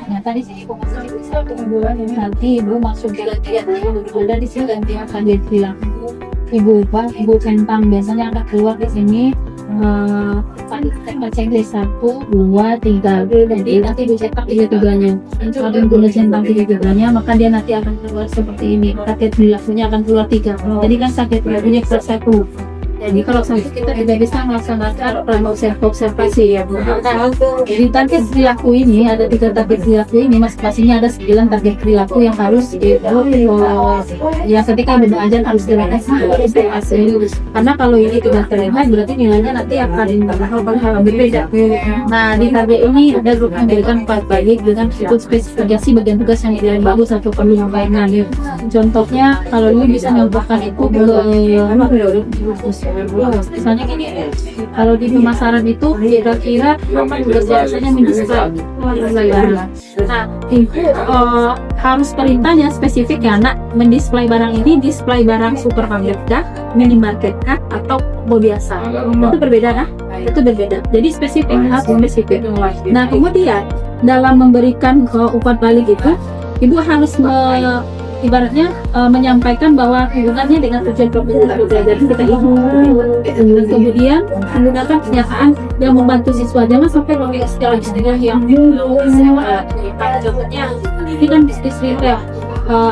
Nah, tadi sini kok masih bisa bulan ini nanti ibu masuk gantian ada di sini gantian kaget bilang ibu centang biasanya akan keluar di sini baca Inggris 1, 2, 3 jadi nanti dicetak 3-3-nya kalau ibu centang 3-3-nya maka dia nanti akan keluar seperti ini kaget bilangnya akan keluar 3 jadi kan sakit bilangnya keluar 1 jadi kalau sakit kita tidak bisa melaksanakan observasi ya Bu. Jadi target perilaku ini ada 3 target perilaku ini masing-masingnya ada 9 target perilaku yang harus ya ketika belajar harus direalisasi. Karena kalau ini tidak terlihat berarti nilainya nanti akan berbeda. Nah di target ini ada grup yang diberikan 4 baik dengan ikut spesifikasi bagian tugas yang ideal bagus atau perlu nyampaikan. Contohnya kalau lu bisa menyampaikan itu misalnya gini, kalau di pemasaran itu kira-kira biasanya mendisplay. Nah, itu harus perintahnya spesifik ya nak, mendisplay barang ini display barang supermarket kah, minimarket kah, atau biasa. Itu berbeda nah? Itu berbeda. Jadi spesifik, harus spesifik. Nah, kemudian dalam memberikan umpan balik itu, ibu harus ibaratnya menyampaikan bahwa hubungannya dengan tujuan pembelajaran kita ini kemudian menggunakan kenyataan yang membantu siswa jangan sampai pakai istilah-istilah yang contohnya ini kan bisnis retail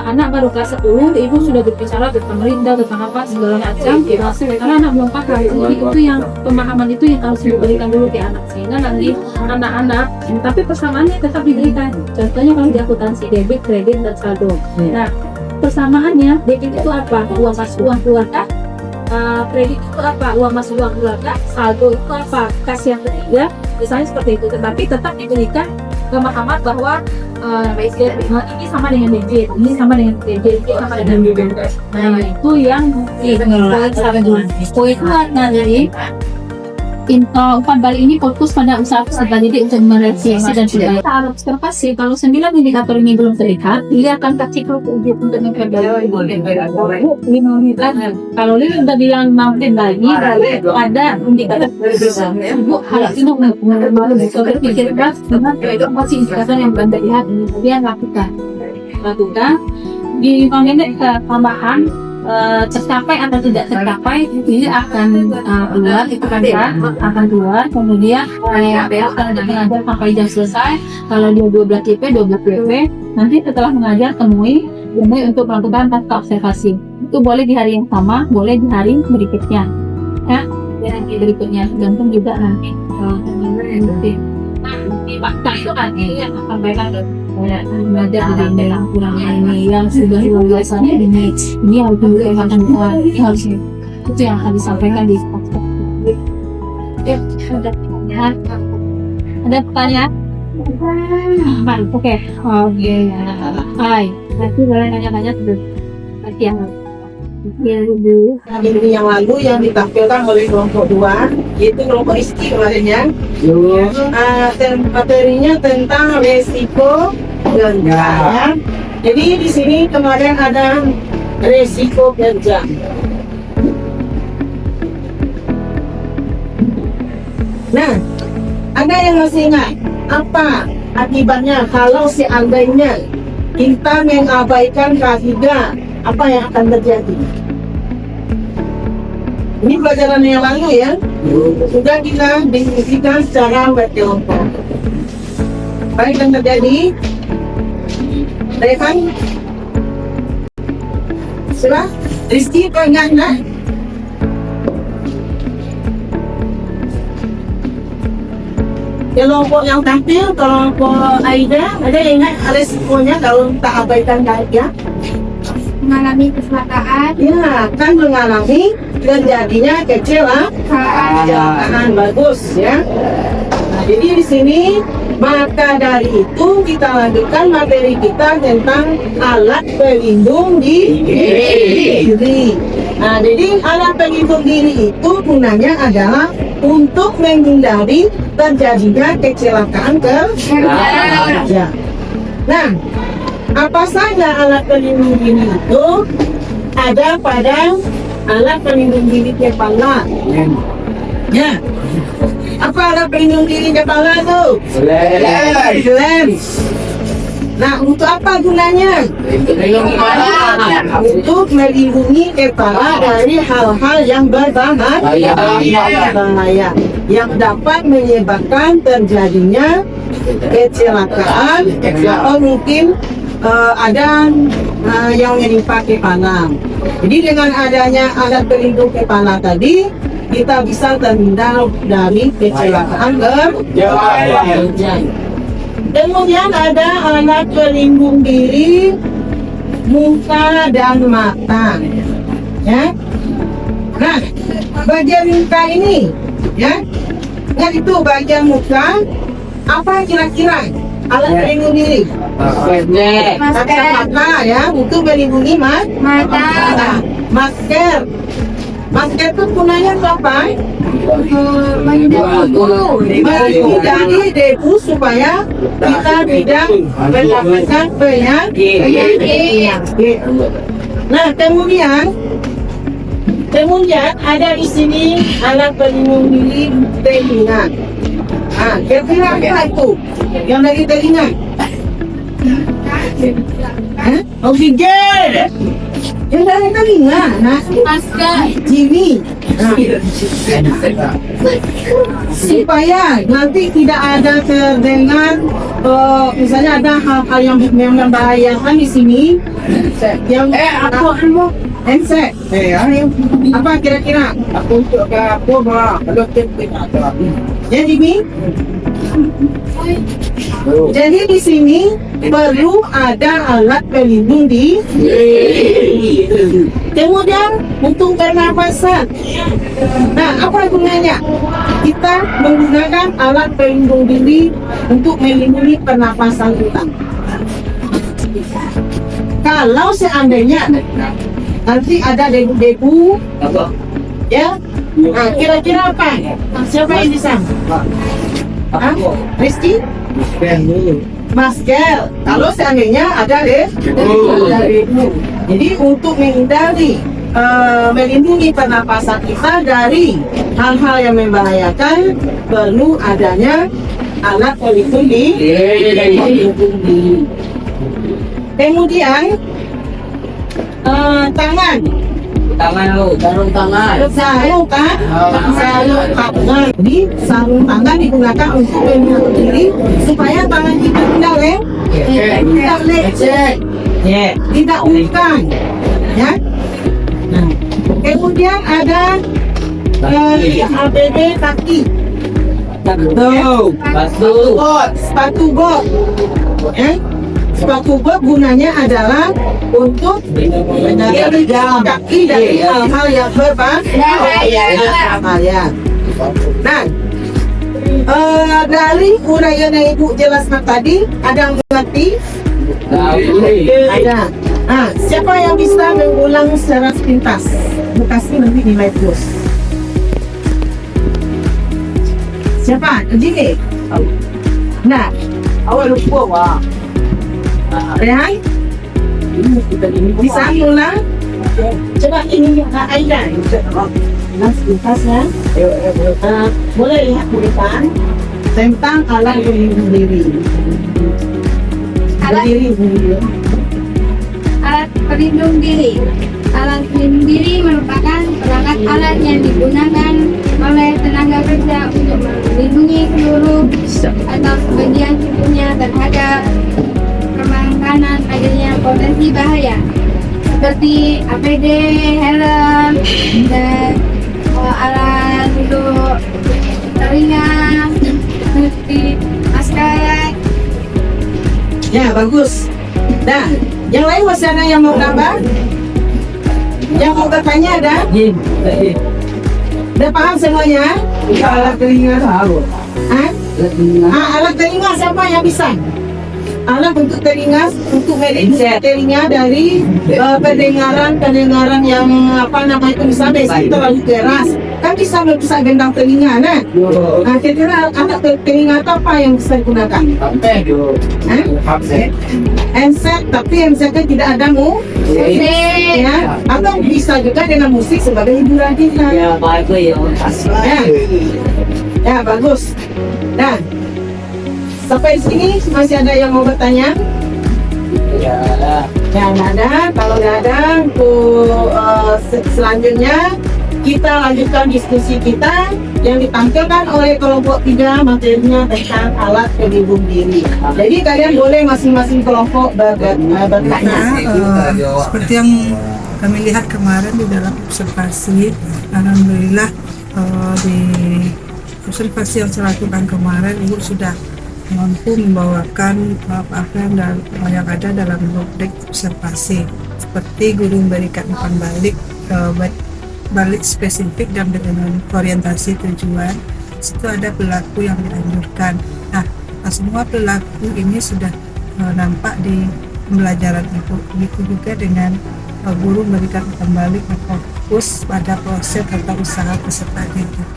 anak baru kelas 10 ibu sudah berbicara tentang pemerintah tentang apa segala macam karena anak belum paham jadi itu yang pemahaman itu yang harus diberikan dulu ke anak sehingga nanti anak-anak tapi persamaannya tetap diberikan contohnya kalau di akuntansi debit, kredit, dan saldo nah persamaannya debit itu apa? Uang masuk uang keluar kah? Kredit itu apa? Uang masuk uang keluar kah? Saldo itu apa? Kas yang ketiga misalnya seperti itu tetapi tetap diberikan pemahaman bahwa ini sama dengan debit, ini sama dengan kredit, ini sama dengan debit. Nah itu yang poin dari umpan balik ini fokus pada usaha peserta didik untuk merevisi dan juga observasi. Kalau 9 indikator ini belum terlihat, dia akan kasih untuk memperbaiki. Kalau ini sudah bilang mampir lagi, berarti ada indikator ibu harus berpikir keras dengan masih indikator yang belum terlihat. Dia lakukan di mengenai tambahan tercapai atau tidak tercapai ini akan keluar itu kan akan keluar kemudian kalau dia mengajar sampai jam selesai kalau dia 12 TP 12 PP nanti setelah mengajar temui untuk melakukan pasca observasi itu boleh di hari yang sama boleh di hari berikutnya ya di berikutnya tergantung juga nanti di fakta itu nanti yang akan sampaikan belajar dari dalam kurang ini yang sudah biasanya ini harus dilakukan ini harus itu yang akan disampaikan di ada pertanyaan? Oke. Hai nanti boleh tanya-tanya terus yang minggu yang lalu yang ditampilkan oleh kelompok 2 yaitu kelompok ISKI kemarin ya materinya tentang resiko ganja jadi di sini kemarin ada resiko ganja nah ada yang masih ingat apa akibatnya kalau seandainya kita mengabaikan kaidah apa yang akan terjadi? Ini pelajaran yang lalu ya, sudah kita diskusikan secara berkelompok. Apa yang terjadi? Rekan? Sudah? Rizky pengen kelompok yang tampil, kelompok Aida, ada yang ingat resikonya kalau tak abaikan kaidah? Mengalami kecelakaan ya kan mengalami terjadinya kecelakaan bagus ya nah, jadi di sini maka dari itu kita lanjutkan materi kita tentang alat pelindung diri nah jadi alat pelindung diri itu gunanya adalah untuk menghindari terjadinya kecelakaan kerja nah apa saja alat pelindung diri itu ada pada alat pelindung diri kepala ya Apa alat pelindung diri kepala tuh? Lens. Nah, untuk apa gunanya? Untuk melindungi kepala dari hal-hal yang berbahaya yang dapat menyebabkan terjadinya kecelakaan atau mungkin ada yang menimpa kepala. Jadi dengan adanya alat pelindung kepala tadi, kita bisa terhindar dari kecelakaan kerja. Kemudian ada alat pelindung diri muka dan mata, ya. Nah, bagian muka ini, ya, nah itu bagian muka. Apa kira-kira alat pelindung diri? Kacamata, ya, untuk melindungi mata. Masker. Masker itu gunanya untuk apa? Menghindari debu supaya kita tidak mendapatkan penyakit. Nah, kemudian ada di sini alat pelindung diri telinga. Ah, kira-kira apa itu yang dari telinga? Oksigen. Yang dari telinga, nah, Jimmy. Supaya nanti tidak ada terdengar, misalnya ada hal-hal yang membahayakan di sini. Yang handset. Apa kira-kira? Ya, Jimmy. Jadi di sini perlu ada alat pelindung diri. Kemudian untuk pernapasan. Nah, apa gunanya? Kita menggunakan alat pelindung diri untuk melindungi pernapasan kita. Kalau seandainya nanti ada debu-debu, ya, nah, kira-kira apa? Siapa yang bisa? Rizky? Masker. Kalau seandainya ada debu. Jadi untuk menghindari melindungi pernapasan kita dari hal-hal yang membahayakan, perlu adanya alat pelindung diri. Kemudian tangan. Sarung tangan. Jadi sarung tangan digunakan untuk melindungi diri supaya tangan kita tidak lecet, tidak ungkang, ya. Nah, kemudian ada APD kaki. Sepatu bot. Sepatu bot gunanya adalah untuk melindungi kaki dari hal-hal yang berbahaya. Nah, dari uraian yang Ibu jelaskan tadi, ada yang mengerti? Ada. Nah, siapa yang bisa mengulang secara sepintas? Bekasnya nanti nilai plus. Siapa? Jini? Nah, awal lupa wah. Rehan? Bisa ulang? Coba ini Aida. Sepintas ya. Boleh lihat tulisan tentang alat pelindung diri. Alat pelindung diri. Alat pelindung diri merupakan perangkat alat yang digunakan oleh tenaga kerja untuk melindungi seluruh atau sebagian tubuhnya terhadap kemungkinan adanya potensi bahaya seperti APD, helm, dan alat untuk telinga, seperti masker. Ya, bagus. Nah, yang lain masih ada yang mau nambah? Yang mau bertanya ada? Udah paham semuanya? Alat telinga tahu. Alat telinga siapa yang bisa? Alat untuk telinga, untuk melindungi telinga dari pendengaran yang apa namanya itu, misalnya terlalu keras, kan bisa merusak gendang telinga, nah. Nah, kira-kira alat telinga itu apa yang bisa digunakan? Handset, tapi handsetnya tidak ada musik, ya. Atau bisa juga dengan musik sebagai hiburan kita. Ya. Ya, bagus. Nah, sampai sini masih ada yang mau bertanya? Ya. Ya, nggak ada. Kalau nggak ada, untuk selanjutnya kita lanjutkan diskusi kita yang ditampilkan oleh kelompok 3 materinya tentang alat pelindung diri. Jadi kalian boleh masing-masing kelompok bertanya. Seperti yang kami lihat kemarin di dalam observasi, alhamdulillah di observasi yang saya lakukan kemarin, Ibu sudah mampu membawakan apa yang ada dalam objek observasi, seperti guru memberikan umpan balik spesifik dan dengan orientasi tujuan. Situ ada perilaku yang dianjurkan. Nah, semua perilaku ini sudah nampak di pembelajaran itu. Begitu juga dengan guru memberikan umpan balik fokus pada proses atau usaha peserta didik.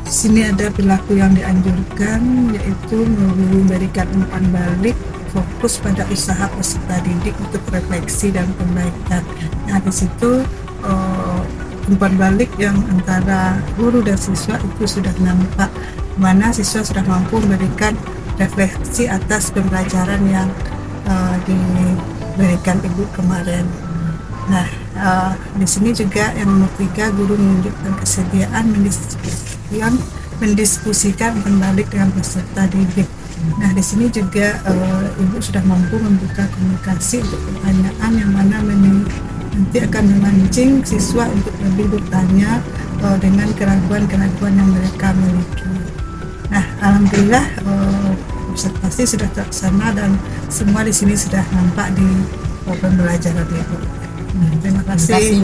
Di sini ada perilaku yang dianjurkan, yaitu guru memberikan umpan balik fokus pada usaha peserta didik untuk refleksi dan perbaikan. Nah, di situ umpan balik yang antara guru dan siswa itu sudah nampak, mana siswa sudah mampu memberikan refleksi atas pembelajaran yang diberikan Ibu kemarin. Nah, di sini juga yang nomor 3, guru menunjukkan kesediaan mendiskusikan umpan balik dengan peserta didik. Nah, di sini juga Ibu sudah mampu membuka komunikasi untuk pertanyaan yang mana nanti akan memancing siswa untuk lebih bertanya dengan keraguan-keraguan yang mereka miliki. Nah, alhamdulillah observasi sudah terlaksana dan semua di sini sudah nampak di pembelajaran Ibu. Terima kasih.